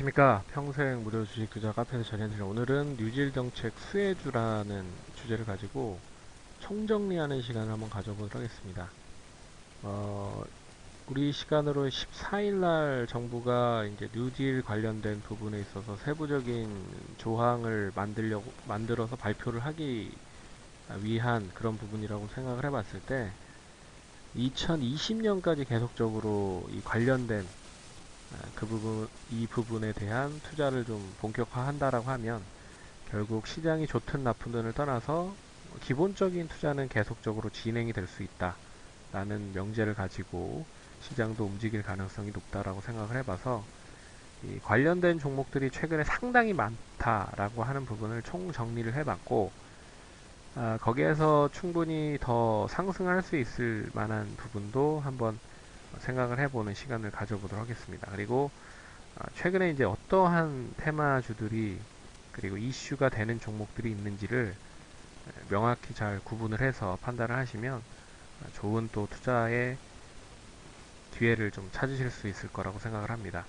안녕하십니까. 평생 무료 주식 투자 카페에서 전해드린 오늘은 뉴질 정책 수혜주라는 주제를 가지고 총정리하는 시간을 한번 가져보도록 하겠습니다. 어, 우리 시간으로 14일 날 정부가 이제 뉴딜 관련된 부분에 있어서 세부적인 조항을 만들어서 발표를 하기 위한 그런 부분이라고 생각을 해봤을 때 2020년까지 계속적으로 이 관련된 이 부분에 대한 투자를 좀 본격화한다라고 하면 결국 시장이 좋든 나쁘든을 떠나서 기본적인 투자는 계속적으로 진행이 될 수 있다라는 명제를 가지고 시장도 움직일 가능성이 높다라고 생각을 해봐서 이 관련된 종목들이 최근에 상당히 많다라고 하는 부분을 총 정리를 해봤고 거기에서 충분히 더 상승할 수 있을 만한 부분도 한번 생각을 해보는 시간을 가져보도록 하겠습니다. 그리고 최근에 이제 어떠한 테마주들이 그리고 이슈가 되는 종목들이 있는지를 명확히 잘 구분을 해서 판단을 하시면 좋은 또 투자의 기회를 좀 찾으실 수 있을 거라고 생각을 합니다.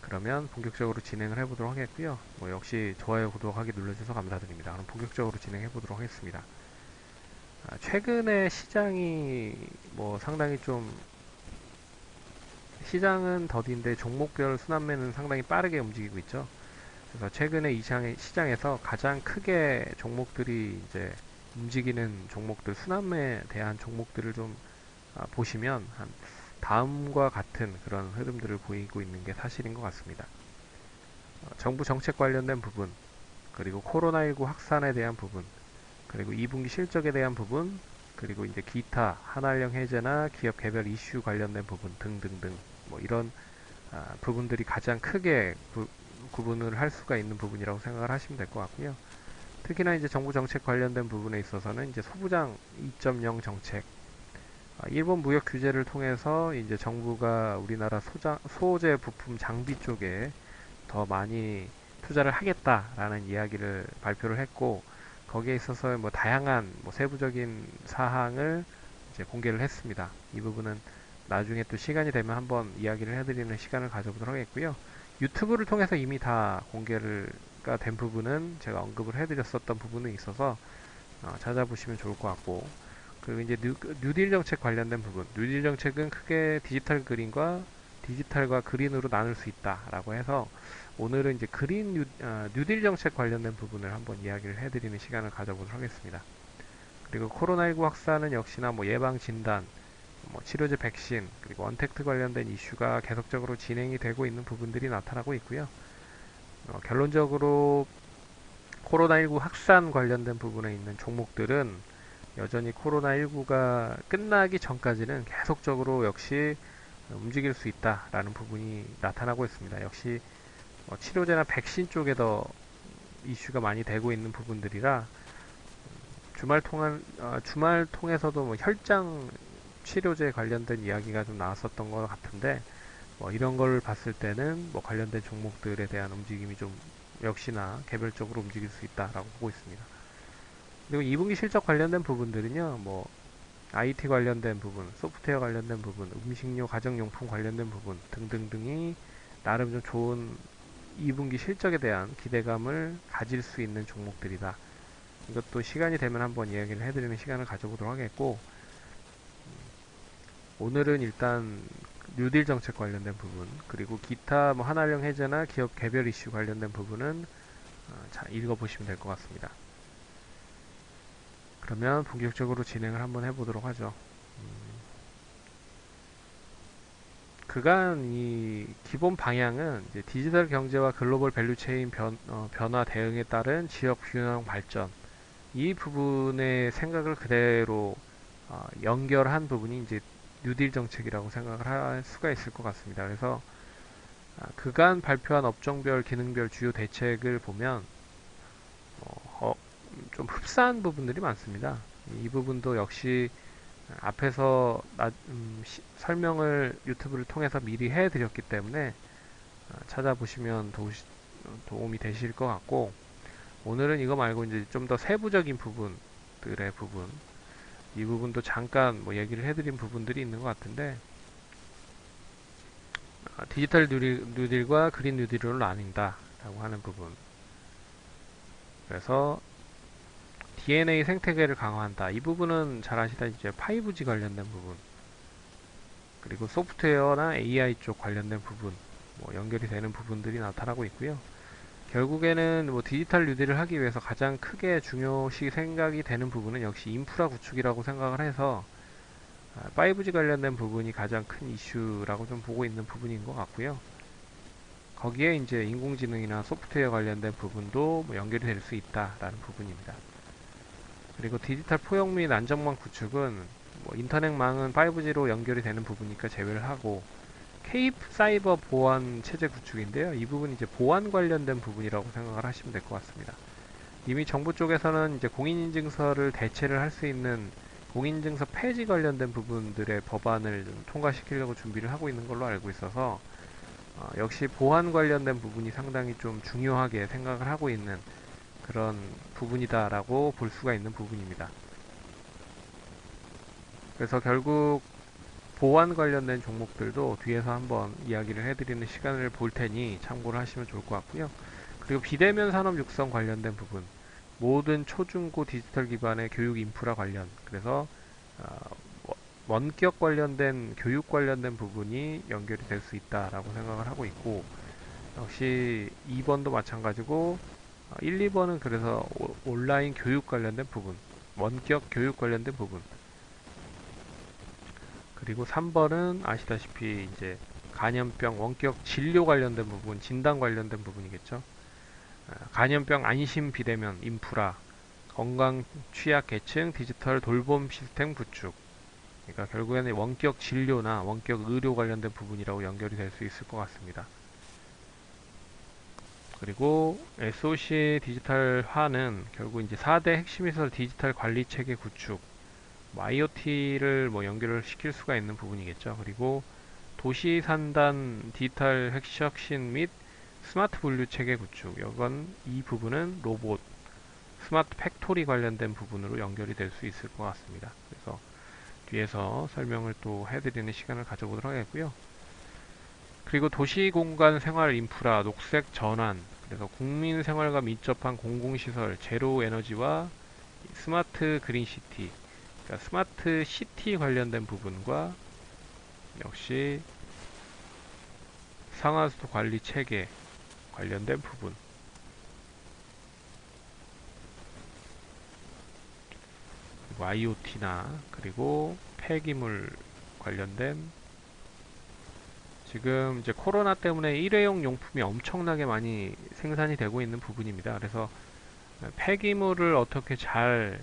그러면 본격적으로 진행을 해보도록 하겠고요. 역시 좋아요, 구독하기 눌러주셔서 감사드립니다. 그럼 본격적으로 진행해 보도록 하겠습니다. 최근에 시장이 상당히 좀 시장은 더딘데 종목별 순환매는 상당히 빠르게 움직이고 있죠. 그래서 최근에 이 시장에서 가장 크게 종목들이 이제 움직이는 종목들, 순환매에 대한 종목들을 좀 보시면 한 다음과 같은 그런 흐름들을 보이고 있는 게 사실인 것 같습니다. 정부 정책 관련된 부분, 그리고 코로나19 확산에 대한 부분, 그리고 2분기 실적에 대한 부분, 그리고 이제 기타 한한령 해제나 기업 개별 이슈 관련된 부분 등등등 이런 부분들이 가장 크게 구분을 할 수가 있는 부분이라고 생각을 하시면 될 것 같고요. 특히나 이제 정부 정책 관련된 부분에 있어서는 이제 소부장 2.0 정책, 일본 무역 규제를 통해서 이제 정부가 우리나라 소재 부품 장비 쪽에 더 많이 투자를 하겠다라는 이야기를 발표를 했고, 거기에 있어서 다양한 세부적인 사항을 이제 공개를 했습니다. 이 부분은 나중에 또 시간이 되면 한번 이야기를 해드리는 시간을 가져보도록 하겠고요. 유튜브를 통해서 이미 다 공개가 된 부분은 제가 언급을 해드렸었던 부분이 있어서 찾아보시면 좋을 것 같고, 그리고 이제 뉴딜 정책 관련된 부분, 뉴딜 정책은 크게 디지털과 그린으로 나눌 수 있다라고 해서 오늘은 이제 뉴딜 정책 관련된 부분을 한번 이야기를 해드리는 시간을 가져보도록 하겠습니다. 그리고 코로나19 확산은 역시나 예방 진단, 치료제 백신, 그리고 언택트 관련된 이슈가 계속적으로 진행이 되고 있는 부분들이 나타나고 있고요. 결론적으로 코로나19 확산 관련된 부분에 있는 종목들은 여전히 코로나19가 끝나기 전까지는 계속적으로 역시 움직일 수 있다라는 부분이 나타나고 있습니다. 역시 치료제나 백신 쪽에 더 이슈가 많이 되고 있는 부분들이라 주말 통해서도 혈장 치료제 관련된 이야기가 좀 나왔었던 것 같은데 이런 걸 봤을 때는 관련된 종목들에 대한 움직임이 좀 역시나 개별적으로 움직일 수 있다라고 보고 있습니다. 그리고 2분기 실적 관련된 부분들은요, IT 관련된 부분, 소프트웨어 관련된 부분, 음식료, 가정용품 관련된 부분 등등등이 나름 좀 좋은 2분기 실적에 대한 기대감을 가질 수 있는 종목들이다. 이것도 시간이 되면 한번 이야기를 해드리는 시간을 가져보도록 하겠고, 오늘은 일단 뉴딜 정책 관련된 부분, 그리고 기타 한한령 해제나 기업 개별 이슈 관련된 부분은 잘 읽어보시면 될 것 같습니다. 그러면 본격적으로 진행을 한번 해보도록 하죠. 그간 이 기본 방향은 이제 디지털 경제와 글로벌 밸류체인 변화 대응에 따른 지역 균형 발전, 이 부분의 생각을 그대로 연결한 부분이 이제 뉴딜 정책이라고 생각을 할 수가 있을 것 같습니다. 그래서 그간 발표한 업종별, 기능별 주요 대책을 보면 좀 흡사한 부분들이 많습니다. 이 부분도 역시 앞에서 설명을 유튜브를 통해서 미리 해드렸기 때문에 찾아보시면 도움이 되실 것 같고, 오늘은 이거 말고 이제 좀 더 세부적인 부분들의 부분, 이 부분도 잠깐 얘기를 해드린 부분들이 있는 것 같은데, 디지털 뉴딜과 그린 뉴딜로 나뉜다라고 하는 부분. 그래서 DNA 생태계를 강화한다. 이 부분은 잘 아시다시피 5G 관련된 부분, 그리고 소프트웨어나 AI 쪽 관련된 부분, 뭐 연결이 되는 부분들이 나타나고 있고요. 결국에는 뭐 디지털 뉴딜을 하기 위해서 가장 크게 중요시 생각이 되는 부분은 역시 인프라 구축이라고 생각을 해서 5G 관련된 부분이 가장 큰 이슈라고 좀 보고 있는 부분인 것 같고요. 거기에 이제 인공지능이나 소프트웨어 관련된 부분도 뭐 연결이 될 수 있다라는 부분입니다. 그리고 디지털 포용 및 안전망 구축은 뭐 인터넷망은 5G로 연결이 되는 부분이니까 제외를 하고 케이프 사이버 보안 체제 구축인데요. 이 부분이 이제 보안 관련된 부분이라고 생각을 하시면 될 것 같습니다. 이미 정부 쪽에서는 이제 공인인증서를 대체를 할 수 있는 공인인증서 폐지 관련된 부분들의 법안을 좀 통과시키려고 준비를 하고 있는 걸로 알고 있어서 역시 보안 관련된 부분이 상당히 좀 중요하게 생각을 하고 있는 그런 부분이다라고 볼 수가 있는 부분입니다. 그래서 결국 보안 관련된 종목들도 뒤에서 한번 이야기를 해드리는 시간을 볼 테니 참고를 하시면 좋을 것 같고요. 그리고 비대면 산업 육성 관련된 부분, 모든 초중고 디지털 기반의 교육 인프라 관련, 그래서 어, 원격 관련된 교육 관련된 부분이 연결이 될 수 있다라고 생각을 하고 있고, 역시 2번도 마찬가지고 1, 2번은 그래서 온라인 교육 관련된 부분, 원격 교육 관련된 부분, 그리고 3번은 아시다시피 이제 간염병 원격 진료 관련된 부분, 진단 관련된 부분이겠죠. 간염병 안심 비대면 인프라, 건강 취약 계층 디지털 돌봄 시스템 구축. 그러니까 결국에는 원격 진료나 원격 의료 관련된 부분이라고 연결이 될 수 있을 것 같습니다. 그리고 SOC 디지털화는 결국 이제 4대 핵심시설 디지털 관리 체계 구축, 뭐 IoT를 뭐 연결을 시킬 수가 있는 부분이겠죠. 그리고 도시 산단 디지털 혁신 및 스마트 분류 체계 구축. 이건 이 부분은 로봇, 스마트 팩토리 관련된 부분으로 연결이 될 수 있을 것 같습니다. 그래서 뒤에서 설명을 또 해드리는 시간을 가져보도록 하겠고요. 그리고 도시 공간 생활 인프라, 녹색 전환, 그래서 국민 생활과 밀접한 공공시설, 제로 에너지와 스마트 그린 시티, 그러니까 스마트 시티 관련된 부분과 역시 상하수도 관리 체계 관련된 부분, 그리고 IoT나 그리고 폐기물 관련된, 지금 이제 코로나 때문에 일회용 용품이 엄청나게 많이 생산이 되고 있는 부분입니다. 그래서 폐기물을 어떻게 잘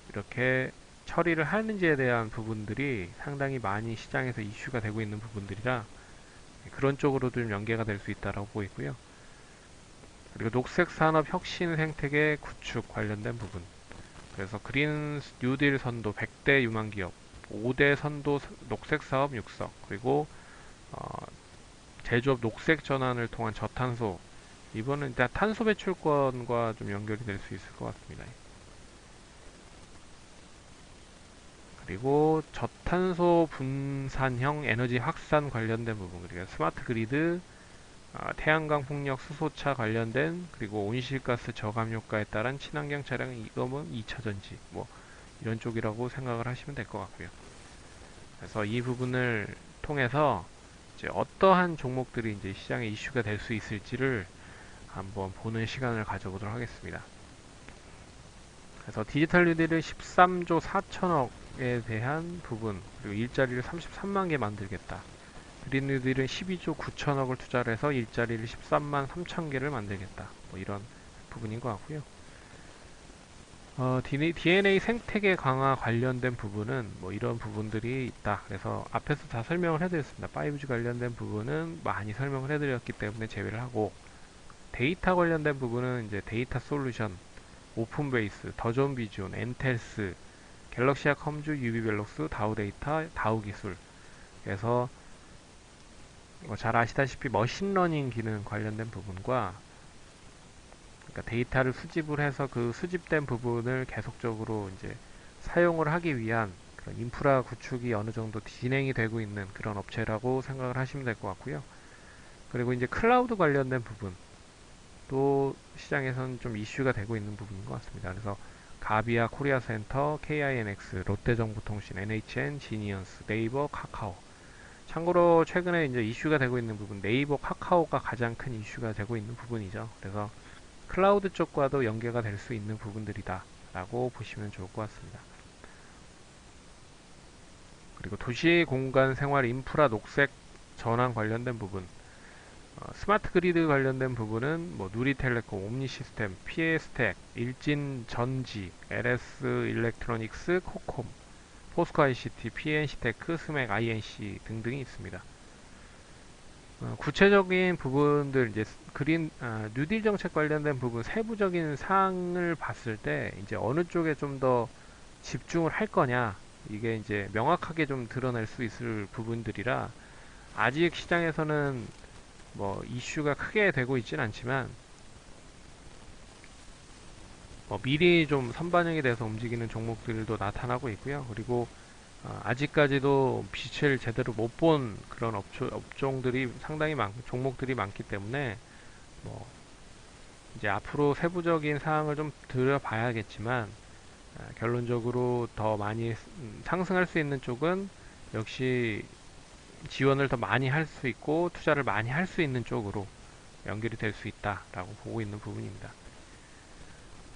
이렇게 처리를 하는지에 대한 부분들이 상당히 많이 시장에서 이슈가 되고 있는 부분들이라 그런 쪽으로도 좀 연계가 될 수 있다고 보고 있고요. 그리고 녹색 산업 혁신 생태계 구축 관련된 부분. 그래서 그린 뉴딜 선도 100대 유망 기업, 5대 선도 녹색 사업 육성, 그리고 어, 제조업 녹색 전환을 통한 저탄소. 이번은 일단 탄소 배출권과 좀 연결이 될 수 있을 것 같습니다. 그리고 저탄소 분산형 에너지 확산 관련된 부분, 그리고 스마트 그리드, 태양광 풍력 수소차 관련된, 그리고 온실가스 저감 효과에 따른 친환경 차량 이거는 2차 전지, 뭐 이런 쪽이라고 생각을 하시면 될 것 같고요. 그래서 이 부분을 통해서 이제 어떠한 종목들이 이제 시장에 이슈가 될 수 있을지를 한번 보는 시간을 가져보도록 하겠습니다. 그래서 디지털 뉴딜을 13조 4천억에 대한 부분, 그리고 일자리를 33만 개 만들겠다. 그린 뉴딜은 12조 9천억을 투자를 해서 일자리를 13만 3천 개를 만들겠다. 뭐 이런 부분인 것 같고요. DNA 생태계 강화 관련된 부분은 뭐 이런 부분들이 있다. 그래서 앞에서 다 설명을 해드렸습니다. 5G 관련된 부분은 많이 설명을 해드렸기 때문에 제외를 하고, 데이터 관련된 부분은 이제 데이터 솔루션, 오픈베이스, 더존 비전, 엔텔스, 갤럭시아 컴즈, 유비벨록스, 다우데이터, 다우기술. 그래서 잘 아시다시피 머신러닝 기능 관련된 부분과, 그러니까 데이터를 수집을 해서 그 수집된 부분을 계속적으로 이제 사용을 하기 위한 그런 인프라 구축이 어느 정도 진행이 되고 있는 그런 업체라고 생각을 하시면 될 것 같고요. 그리고 이제 클라우드 관련된 부분도 시장에서는 좀 이슈가 되고 있는 부분인 것 같습니다. 그래서 가비아 코리아센터, KINX, 롯데정보통신, NHN, 지니언스, 네이버, 카카오. 참고로 최근에 이제 이슈가 되고 있는 부분, 네이버, 카카오가 가장 큰 이슈가 되고 있는 부분이죠. 그래서 클라우드 쪽과도 연계가 될 수 있는 부분들이다 라고 보시면 좋을 것 같습니다. 그리고 도시 공간 생활 인프라 녹색 전환 관련된 부분, 스마트 그리드 관련된 부분은 뭐 누리텔레콤, 옴니시스템, PA스텍, 일진전지, LS 일렉트로닉스, 코콤, 포스코 ICT, PNC테크, 스맥, INC 등등이 있습니다. 구체적인 부분들 이제 뉴딜 정책 관련된 부분 세부적인 사항을 봤을 때 이제 어느 쪽에 좀 더 집중을 할 거냐 이게 이제 명확하게 좀 드러날 수 있을 부분들이라 아직 시장에서는 뭐 이슈가 크게 되고 있지는 않지만 뭐 미리 좀 선반영이 돼서 움직이는 종목들도 나타나고 있고요. 그리고 아직까지도 빛을 제대로 못 본 그런 업종들이 상당히 종목들이 많기 때문에 뭐 이제 앞으로 세부적인 사항을 좀 들여봐야겠지만 결론적으로 더 많이 상승할 수 있는 쪽은 역시 지원을 더 많이 할 수 있고 투자를 많이 할 수 있는 쪽으로 연결이 될 수 있다라고 보고 있는 부분입니다.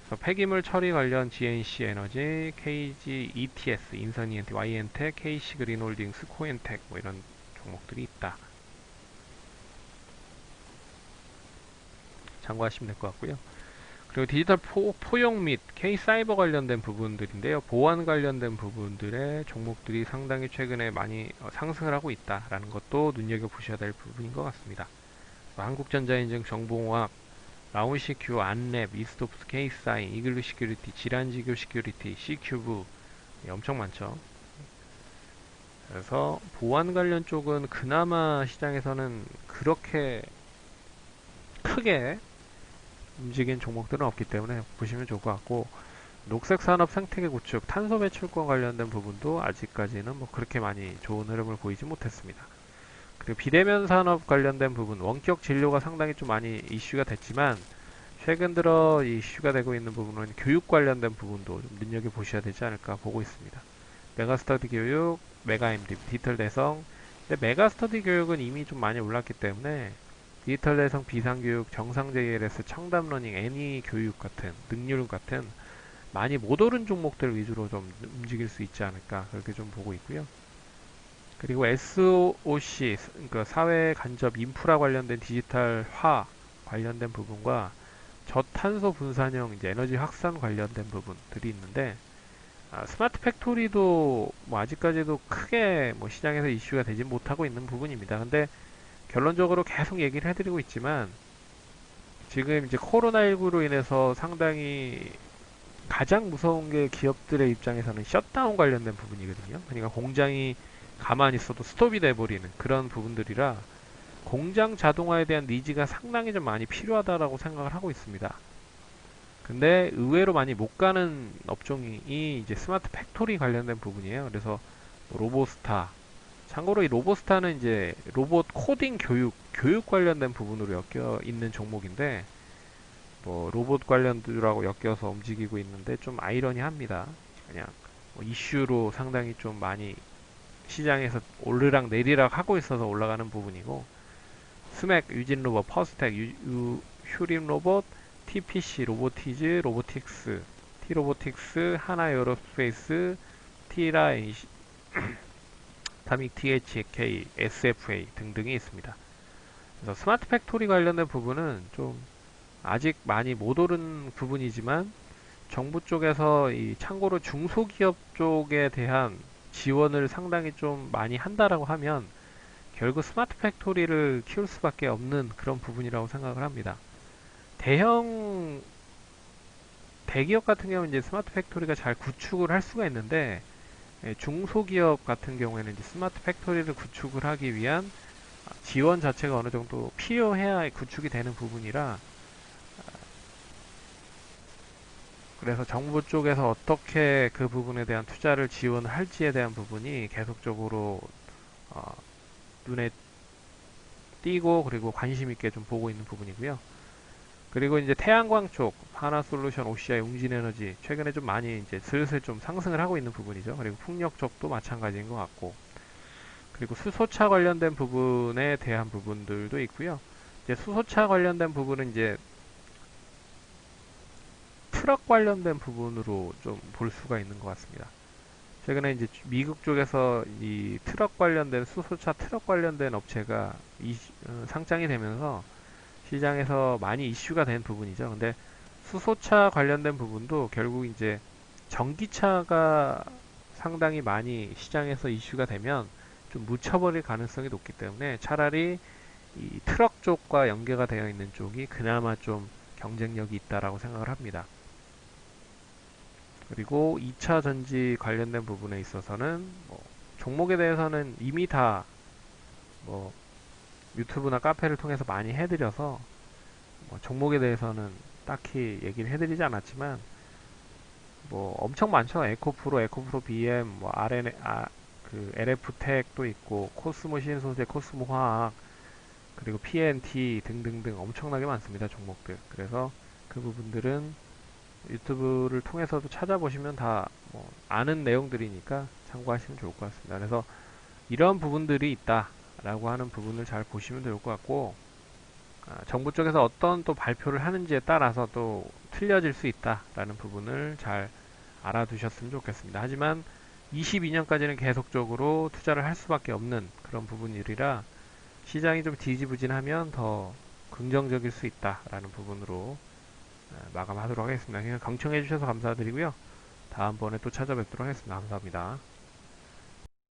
그래서 폐기물 처리 관련 GNC 에너지, KG ETS, 인선 ENT, YN텍, KC 그린홀딩스, 코엔텍 뭐 이런 종목들이 있다. 참고하시면 될 것 같고요. 그리고 디지털 포용 및 K사이버 관련된 부분들인데요. 보안 관련된 부분들의 종목들이 상당히 최근에 많이 상승을 하고 있다라는 것도 눈여겨보셔야 될 부분인 것 같습니다. 한국전자인증, 정보공학, 라운시큐, 안랩, 이스톱스, 케이사인, 이글루 시큐리티, 질환지교 시큐리티, C큐브 엄청 많죠. 그래서 보안 관련 쪽은 그나마 시장에서는 그렇게 크게 움직인 종목들은 없기 때문에 보시면 좋을 것 같고 녹색 산업 생태계 구축, 탄소 배출권 관련된 부분도 아직까지는 뭐 그렇게 많이 좋은 흐름을 보이지 못했습니다. 그리고 비대면 산업 관련된 부분, 원격 진료가 상당히 좀 많이 이슈가 됐지만 최근 들어 이슈가 되고 있는 부분은 교육 관련된 부분도 좀 눈여겨보셔야 되지 않을까 보고 있습니다. 메가스터디 교육, 메가MD, 디지털 대성. 근데 메가스터디 교육은 이미 좀 많이 올랐기 때문에 디지털 대성 비상교육, 정상 JLS, 청담러닝, 애니 교육 같은, 능률 같은 많이 못 오른 종목들 위주로 좀 움직일 수 있지 않을까 그렇게 좀 보고 있고요. 그리고 SOC, 그러니까 사회 간접 인프라 관련된 디지털화 관련된 부분과 저탄소 분산형 이제 에너지 확산 관련된 부분들이 있는데 스마트 팩토리도 뭐 아직까지도 크게 뭐 시장에서 이슈가 되지 못하고 있는 부분입니다. 근데 결론적으로 계속 얘기를 해드리고 있지만 지금 이제 코로나19로 인해서 상당히 가장 무서운 게 기업들의 입장에서는 셧다운 관련된 부분이거든요. 그러니까 공장이 가만히 있어도 스톱이 돼버리는 그런 부분들이라 공장 자동화에 대한 니즈가 상당히 좀 많이 필요하다라고 생각을 하고 있습니다. 근데 의외로 많이 못 가는 업종이 이제 스마트 팩토리 관련된 부분이에요. 그래서 로보스타. 참고로 이 로보스타는 이제 로봇 코딩 교육 관련된 부분으로 엮여 있는 종목인데 뭐 로봇 관련들하고 엮여서 움직이고 있는데 좀 아이러니합니다. 그냥 뭐 이슈로 상당히 좀 많이 시장에서 오르락 내리락 하고 있어서 올라가는 부분이고 스맥, 유진 로봇, 퍼스텍, 휴림 로봇, TPC, 로보티즈, 로보틱스, T로보틱스, 하나 에어로스페이스, 티라, 다믹 THK, SFA 등등이 있습니다. 그래서 스마트 팩토리 관련된 부분은 좀 아직 많이 못 오른 부분이지만 정부 쪽에서 이 참고로 중소기업 쪽에 대한 지원을 상당히 좀 많이 한다라고 하면 결국 스마트 팩토리를 키울 수밖에 없는 그런 부분이라고 생각을 합니다. 대기업 같은 경우는 이제 스마트 팩토리가 잘 구축을 할 수가 있는데 중소기업 같은 경우에는 이제 스마트 팩토리를 구축을 하기 위한 지원 자체가 어느 정도 필요해야 구축이 되는 부분이라 그래서 정부 쪽에서 어떻게 그 부분에 대한 투자를 지원할지에 대한 부분이 계속적으로 어, 눈에 띄고 그리고 관심 있게 좀 보고 있는 부분이고요. 그리고 이제 태양광 쪽 하나솔루션, OCI, 웅진에너지 최근에 좀 많이 이제 슬슬 좀 상승을 하고 있는 부분이죠. 그리고 풍력 쪽도 마찬가지인 것 같고, 그리고 수소차 관련된 부분에 대한 부분들도 있고요. 이제 수소차 관련된 부분은 이제 트럭 관련된 부분으로 좀 볼 수가 있는 것 같습니다. 최근에 이제 미국 쪽에서 이 트럭 관련된 수소차 트럭 관련된 업체가 상장이 되면서 시장에서 많이 이슈가 된 부분이죠. 근데 수소차 관련된 부분도 결국 이제 전기차가 상당히 많이 시장에서 이슈가 되면 좀 묻혀버릴 가능성이 높기 때문에 차라리 이 트럭 쪽과 연계가 되어 있는 쪽이 그나마 좀 경쟁력이 있다라고 생각을 합니다. 그리고 2차 전지 관련된 부분에 있어서는 뭐 종목에 대해서는 이미 다 뭐 유튜브나 카페를 통해서 많이 해드려서 뭐 종목에 대해서는 딱히 얘기를 해드리지 않았지만 뭐 엄청 많죠. 에코프로, 에코프로 BM, 뭐 그 LF텍도 있고 코스모 신소재, 코스모 화학, 그리고 PNT 등등등 엄청나게 많습니다. 종목들. 그래서 그 부분들은 유튜브를 통해서도 찾아보시면 다뭐 아는 내용들이니까 참고하시면 좋을 것 같습니다. 그래서 이런 부분들이 있다라고 하는 부분을 잘 보시면 좋을 것 같고, 정부 쪽에서 어떤 또 발표를 하는지에 따라서 또 틀려질 수 있다라는 부분을 잘 알아두셨으면 좋겠습니다. 하지만 22년까지는 계속적으로 투자를 할 수밖에 없는 그런 부분이라 시장이 좀 뒤지부진하면 더 긍정적일 수 있다라는 부분으로 마감하도록 하겠습니다. 그냥 경청해 주셔서 감사드리고요. 다음번에 또 찾아뵙도록 하겠습니다. 감사합니다.